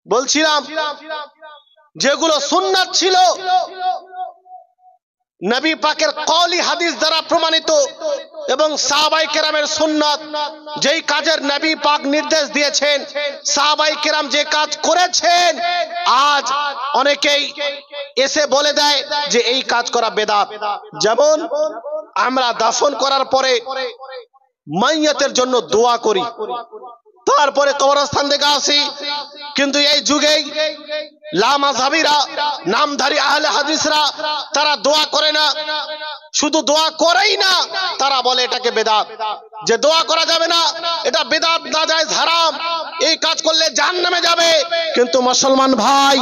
বলছিলাম যেগুলো সুন্নাত ছিল নবী পাকের কওলি হাদিস দ্বারা প্রমাণিত এবং সাহাবায়ে কেরামের সুন্নাত, যেই কাজের নবী পাক নির্দেশ দিয়েছেন, সাহাবায়ে কেরাম যে কাজ করেছেন, আজ অনেকেই এসে বলে দেয় যে এই কাজ করা বেদাত। যেমন আমরা দাফন করার পরে মাইয়াতের জন্য দোয়া করি, তারপরে কবরস্থান থেকে আসি, কিন্তু এই যুগেই লামাযহাবীরা, নামধারী আহলে হাদিসরা তারা দোয়া করে না, শুধু দোয়া করেই না, তারা বলে এটাকে বেদাত, যে দোয়া করা যাবে না, এটা বেদাত, নাজায়েজ, হারাম, এই কাজ করলে জাহান্নামে যাবে। কিন্তু মুসলমান ভাই,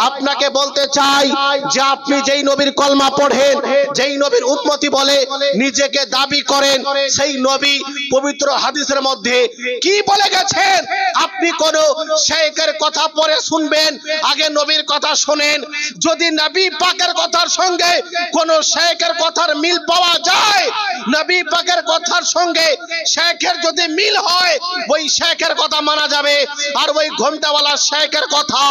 আপনাকে বলতে চাই যে আপনি যেই নবীর কলমা পড়েন, যেই নবীর উম্মতি বলে নিজেকে দাবি করেন, সেই নবী পবিত্র হাদিসের মধ্যে কি বলে গেছেন? আপনি কোন শেখের কথা পড়ে শুনবেন, আগে নবীর কথা শোনেন। যদি নবী পাকের কথার সঙ্গে কোন শেখের কথার মিল পাওয়া যায়, নবী পাকের কথার সঙ্গে শেখের যদি মিল হয়, ওই শেখের কথা মানা যাবে। আর ওই ঘন্টাওয়ালা শেখের কথা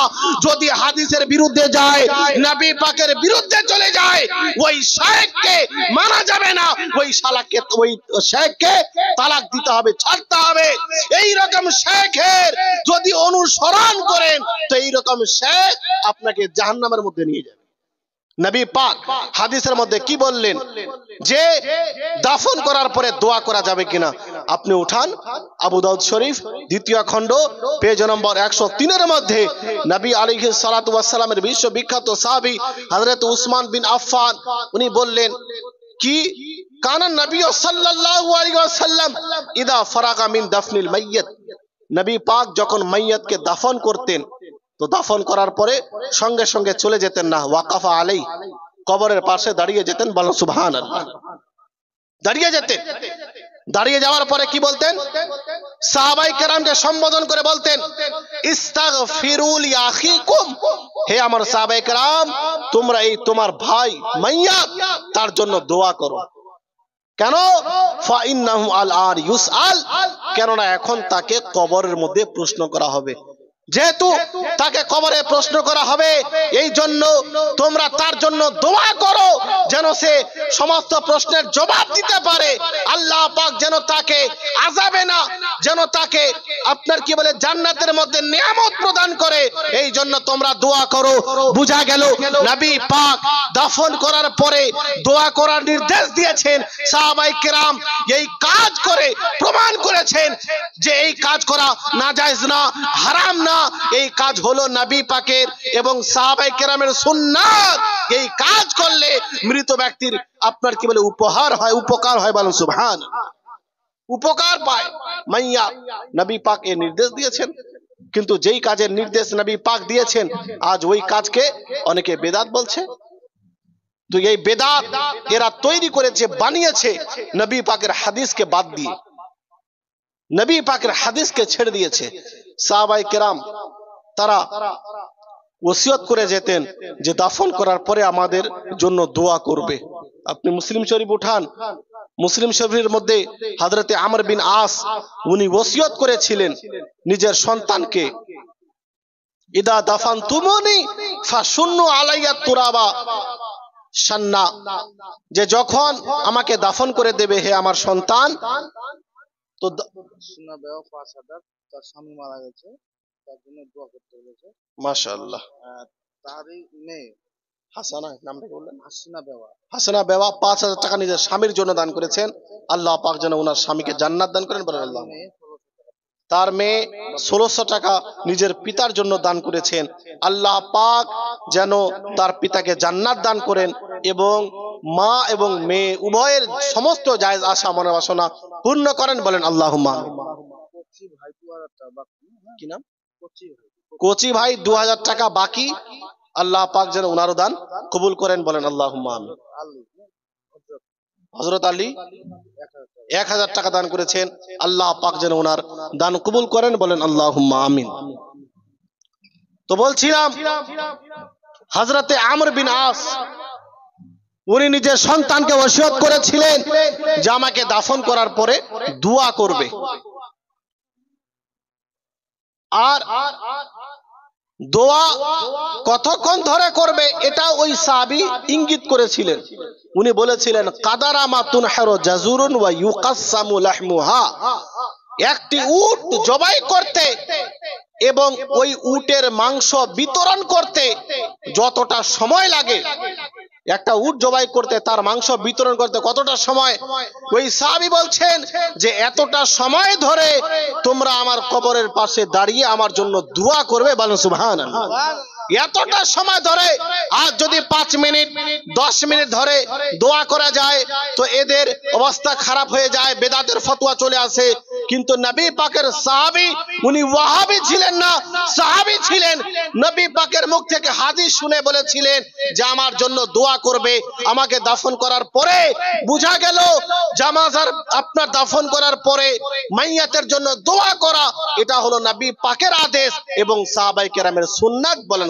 যদি হাদিসের বিরুদ্ধে যায়, নবী পাকের বিরুদ্ধে চলে যায়, ওই শেখকে মানা যাবে না, ওই শালাকে, ওই শেখকে তালাক দিতে হবে, ছাড়তে হবে। এই রকম শেখের যদি অনুসরণ করেন, তো এই রকম শেখ আপনাকে জাহান্নামের মধ্যে নিয়ে যাবে। নবী পাক হাদিসের মধ্যে কি বললেন যে দাফন করার পরে দোয়া করা যাবে কিনা? আপনি উঠান আবু দাউদ শরীফ 2য় খণ্ড পেজ নম্বর 103 এর মধ্যে নবী আলাইহিস সালাতু ওয়াস সালামের বিশ্ববিখ্যাত সাহাবী হযরত উসমান বিন আফফান উনি বললেন কি, কানা নবী সাল্লাল্লাহু আলাইহি ওয়াসাল্লাম ইদা ফারাগা মিন দাফনিল মাইয়্যিত, নবী পাক যখন মাইয়াতকে দাফন করতেন, তো দাফন করার পরে সঙ্গে সঙ্গে চলে যেতেন না, ওয়াকাফা আলাই, কবরের পাশে দাঁড়িয়ে যেতেন, বলেন সুবহানাল্লাহ, দাঁড়িয়ে যেতেন। দাঁড়িয়ে যাওয়ার পরে কি বলতেন? সাহাবায়ে কেরামকে সম্বোধন করে বলতেন, ইস্তাগফিরু লি আখিকুম, হে আমার সাহাবায়ে কেরাম, তোমরা এই তোমার ভাই মাইয়াত, তার জন্য দোয়া করো। কেন? ফা ইন্নাহু আল-আন ইউসআল, কেননা এখন তাকে কবরের মধ্যে প্রশ্ন করা হবে। যেহেতু তাকে কবরে প্রশ্ন করা হবে, এই জন্য তোমরা তার জন্য দোয়া করো, যেন সে সমস্ত প্রশ্নের জবাব দিতে পারে। আল্লাহ পাক যেন তাকে আযাবে না, যেন তাকে আপনার কি বলে জান্নাতের মধ্যে নিয়ামত প্রদান করে, এই জন্য তোমরা দোয়া করো। বুঝা গেল নবী পাক দাফন করার পরে দোয়া করার নির্দেশ দিয়েছেন। সাহাবায়ে কেরাম এই কাজ করে প্রমাণ করেছেন যে এই কাজ করা নাজায়েজ না, হারাম না, এই কাজ হলো নবী পাকের এবং সাহাবায়ে কেরামের সুন্নাত। এই কাজ করলে মৃত ব্যক্তির আপনার কি বলে উপহার হয়, উপকার হয়, বলেন সুবহানাল্লাহ, উপকার পায় মাইয়া। নবী পাক এর নির্দেশ দিয়েছেন, কিন্তু যেই কাজের নির্দেশ নবী পাক দিয়েছেন, আজ ওই কাজকে অনেকে বেদাত বলছে। তো এই বেদাত এরা তৈরি করেছে, বানিয়েছে নবী পাকের হাদিসকে বাদ দিয়ে, নবী পাকের হাদিসকে ছেড়ে দিয়েছে। সাহাবায়ে কেরাম তারা ওসিয়ত করে যেতেন যে দাফন করার পরে আমাদের জন্য দোয়া করবে। আপনি মুসলিম শরীফ উঠান, মুসলিম শরীফের মধ্যে হযরতে আমর বিন আস উনি ওসিয়ত করেছিলেন নিজের সন্তানকে, ইদা দাফানতুমুনি ফাশুন্নু আলাইয়া তুরাবা শান্না, যে যখন আমাকে দাফন করে দেবে হে আমার সন্তান, তো শোনা দেওয়া 5000, তার স্বামী মারা গেছে, তার জন্য দোয়া করতে বলেছে। মাশাআল্লাহ। তারই মেয়ে হাসানা, নামটা কি বললেন? হাসিনা বেওয়া, হাসানা বেওয়া 5000 টাকা নিজের স্বামীর জন্য দান করেছেন। আল্লাহ পাক যেন ওনার স্বামীকে জান্নাত দান করেন, বলেন আল্লাহ। তার মেয়ে 1600 টাকা নিজের পিতার জন্য দান করেছেন। আল্লাহ পাক যেন তার পিতাকে জান্নাত দান করেন এবং মা এবং মেয়ে উভয়ের সমস্ত জায়েজ আশা মনের বাসনা পূর্ণ করেন, বলেন আল্লাহুম্মা আমিন। কচি ভাই 2000 টাকা বাকি, কি নাম? কচি কোচি ভাই, ভাই 2000 টাকা বাকি, আল্লাহ পাক যেন ওনারও দান কবুল করেন, বলেন আল্লাহুম্মা আমিন। হযরত আলী 1000 টাকা দান করেছেন, আল্লাহ পাক যেন ওনার দান কবুল করেন, বলেন আল্লাহুম্মা আমিন। তো বলছিলাম হযরতে আমর বিন আস উনি নিজের সন্তানকে ওসিয়ত করেছিলেন যে আমাকে দাফন করার পরে দোয়া করবে। আর দোয়া কতক্ষণ ধরে করবে এটা ওই সাহাবী ইঙ্গিত করেছিলেন। উনি বলেছিলেন কাদারা মা তুনহারু জাজুরুন ওয়া ইউকাসসামু লাহমুহা, একটি উট জবাই করতে এবং ওই উটের মাংস বিতরণ করতে যতটা সময় লাগে, একটা উট জবাই করতে তার মাংস বিতরণ করতে কতটা সময়, ওই সাহাবী বলছেন যে এতটা সময় ধরে তোমরা আমার কবরের পাশে দাঁড়িয়ে আমার জন্য দোয়া করবে, বলেন সুবহানাল্লাহ। এতটা সময় ধরে, আর যদি 5 মিনিট 10 মিনিট ধরে দোয়া করা যায় তো এদের অবস্থা খারাপ হয়ে যায়, বেদাতের ফতোয়া চলে আসে। কিন্তু নবী পাকের সাহাবী, উনি ওয়াহাবী ছিলেন না, সাহাবী ছিলেন। নবী পাকের মুখ থেকে হাদিস শুনে বলেছিলেন যে আমার জন্য দোয়া করবে। আমাকে দাফন করার পরে বুঝা গেল জানাজার আপনার দাফন করার পরে মাইয়াতের জন্য দোয়া করা এটা হলো নবী পাকের আদেশ এবং সাহাবায়ে কেরামের সুন্নাত, বলেন